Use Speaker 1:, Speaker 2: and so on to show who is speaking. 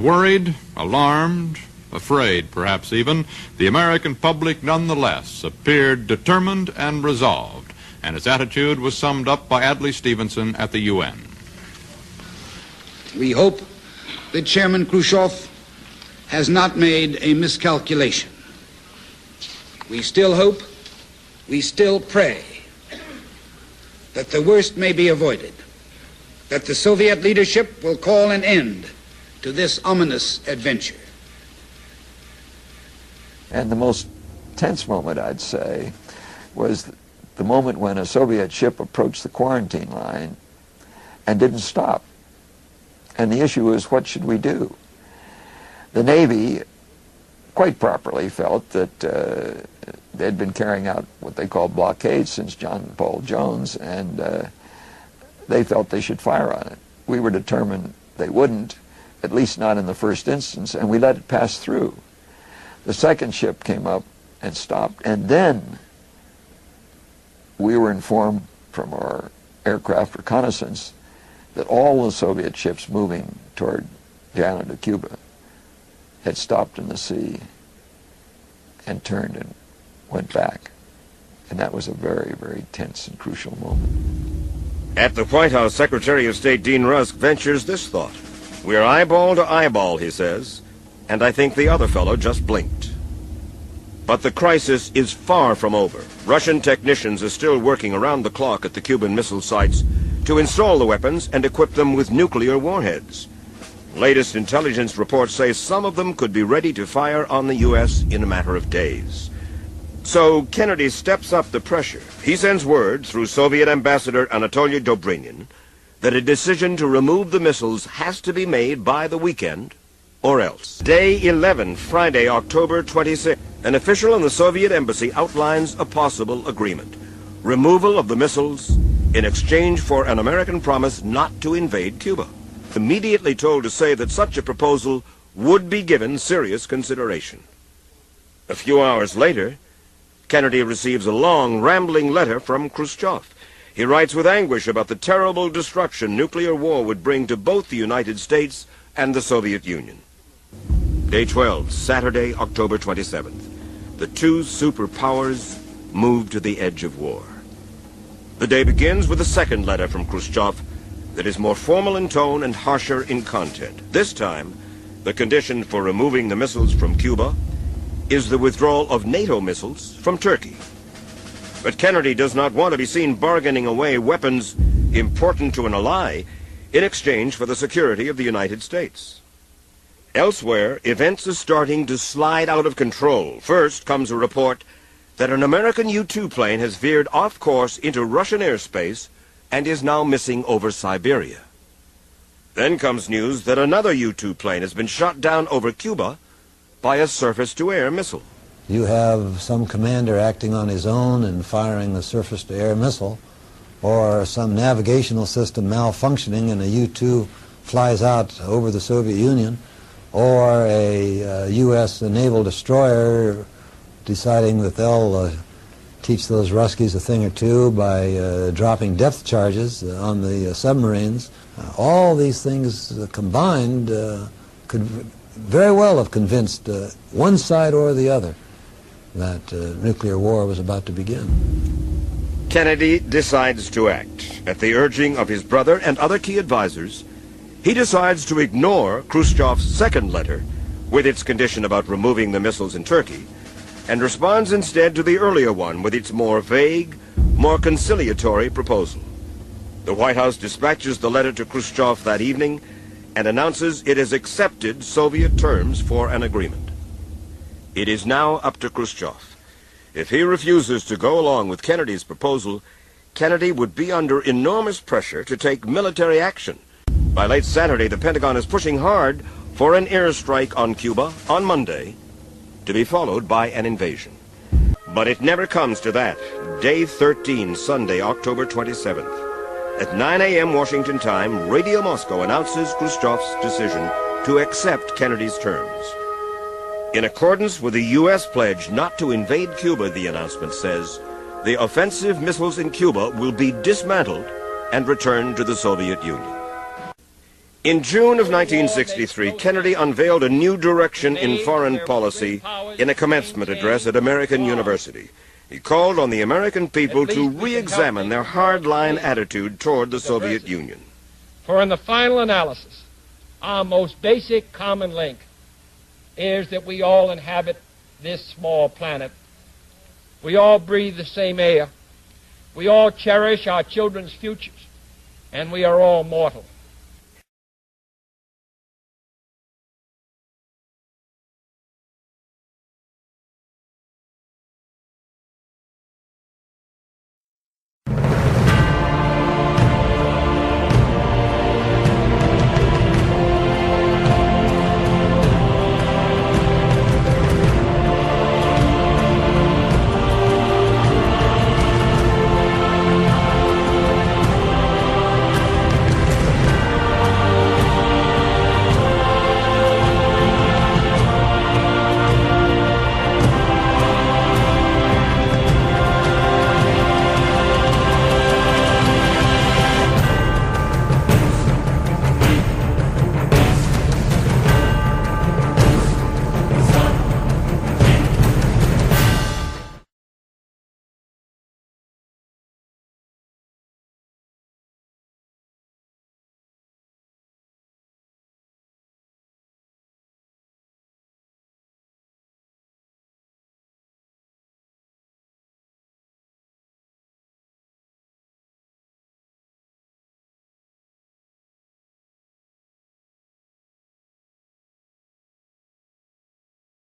Speaker 1: Worried, alarmed, afraid perhaps even, the American public nonetheless appeared determined and resolved, and its attitude was summed up by Adlai Stevenson at the UN.
Speaker 2: We hope that Chairman Khrushchev has not made a miscalculation. We still hope, we still pray that the worst may be avoided, that the Soviet leadership will call an end to this ominous adventure.
Speaker 3: And the most tense moment, I'd say, was the moment when a Soviet ship approached the quarantine line and didn't stop. And the issue was, what should we do? The Navy, quite properly, felt that they'd been carrying out what they called blockades since John Paul Jones, and they felt they should fire on it. We were determined they wouldn't, at least not in the first instance, and we let it pass through. The second ship came up and stopped, and then we were informed from our aircraft reconnaissance that all the Soviet ships moving toward down into Cuba had stopped in the sea and turned and went back. And that was a very, very tense and crucial moment.
Speaker 4: At the White House, Secretary of State Dean Rusk ventures this thought. "We're eyeball to eyeball," he says, and I think the other fellow just blinked. But the crisis is far from over. Russian technicians are still working around the clock at the Cuban missile sites to install the weapons and equip them with nuclear warheads. Latest intelligence reports say some of them could be ready to fire on the U.S. in a matter of days. So Kennedy steps up the pressure. He sends word through Soviet Ambassador Anatoly Dobrynin that a decision to remove the missiles has to be made by the weekend, or else. Day 11, Friday, October 26th, an official in the Soviet embassy outlines a possible agreement. Removal of the missiles in exchange for an American promise not to invade Cuba. Immediately told to say that such a proposal would be given serious consideration. A few hours later, Kennedy receives a long, rambling letter from Khrushchev. He writes with anguish about the terrible destruction nuclear war would bring to both the United States and the Soviet Union. Day 12, Saturday, October 27th. The two superpowers move to the edge of war. The day begins with a second letter from Khrushchev that is more formal in tone and harsher in content. This time, the condition for removing the missiles from Cuba is the withdrawal of NATO missiles from Turkey. But Kennedy does not want to be seen bargaining away weapons important to an ally in exchange for the security of the United States. Elsewhere, events are starting to slide out of control. First comes a report that an American U-2 plane has veered off course into Russian airspace and is now missing over Siberia. Then comes news that another U-2 plane has been shot down over Cuba by a surface-to-air missile.
Speaker 5: You have some commander acting on his own and firing a surface-to-air missile, or some navigational system malfunctioning and a U-2 flies out over the Soviet Union, or a U.S. naval destroyer deciding that they'll teach those Ruskies a thing or two by dropping depth charges on the submarines. All these things combined could very well have convinced one side or the other that nuclear war was about to begin.
Speaker 4: Kennedy decides to act. At the urging of his brother and other key advisors, he decides to ignore Khrushchev's second letter with its condition about removing the missiles in Turkey, and responds instead to the earlier one with its more vague, more conciliatory proposal. The White House dispatches the letter to Khrushchev that evening and announces it has accepted Soviet terms for an agreement. It is now up to Khrushchev. If he refuses to go along with Kennedy's proposal, Kennedy would be under enormous pressure to take military action. By late Saturday, the Pentagon is pushing hard for an airstrike on Cuba on Monday, to be followed by an invasion. But it never comes to that. Day 13, Sunday, October 27th. At 9 a.m. Washington time, Radio Moscow announces Khrushchev's decision to accept Kennedy's terms. In accordance with the U.S. pledge not to invade Cuba, the announcement says, the offensive missiles in Cuba will be dismantled and returned to the Soviet Union. In June of 1963, Kennedy unveiled a new direction in foreign policy in a commencement address at American University. He called on the American people to re-examine their hardline attitude toward the Soviet Union.
Speaker 6: For in the final analysis, our most basic common link is that we all inhabit this small planet. We all breathe the same air. We all cherish our children's futures. And we are all mortal.